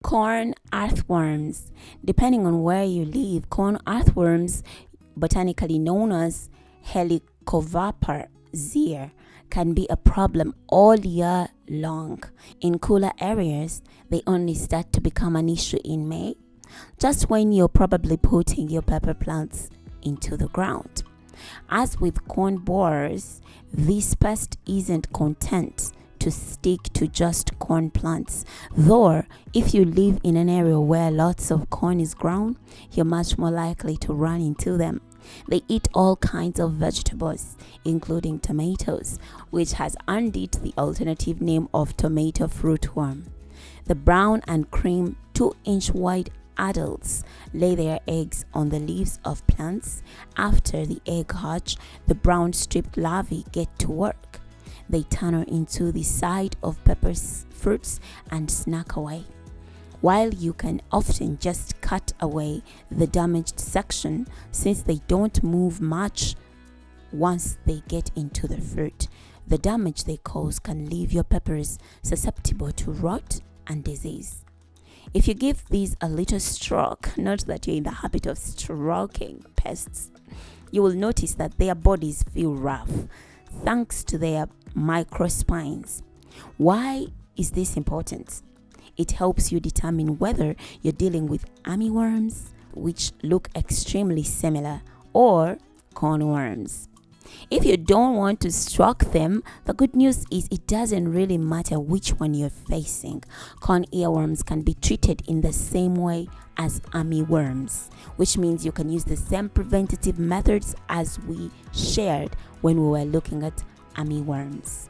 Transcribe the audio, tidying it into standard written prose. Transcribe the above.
Corn earthworms. Depending on where you live, corn earthworms, botanically known as Helicoverpa zeer, can be a problem all year long. In cooler areas, they only start to become an issue in May, just when you're probably putting your pepper plants into the ground. As with corn borers, this pest isn't content to stick to just corn plants, though if you live in an area where lots of corn is grown, you're much more likely to run into them. They eat all kinds of vegetables, including tomatoes, which has earned it the alternative name of tomato fruitworm. The brown and cream 2-inch wide adults lay their eggs on the leaves of plants. After the egg hatch, the brown striped larvae get to work. They tunnel into the side of pepper fruits and snack away. While you can often just cut away the damaged section, since they don't move much once they get into the fruit, the damage they cause can leave your peppers susceptible to rot and disease. If you give these a little stroke, not that you're in the habit of stroking pests, you will notice that their bodies feel rough thanks to their microspines. Why is this important? It helps you determine whether you're dealing with armyworms, which look extremely similar, or cornworms. If you don't want to stroke them, the good news is it doesn't really matter which one you're facing. Corn earworms can be treated in the same way as armyworms, which means you can use the same preventative methods as we shared when we were looking at armyworms.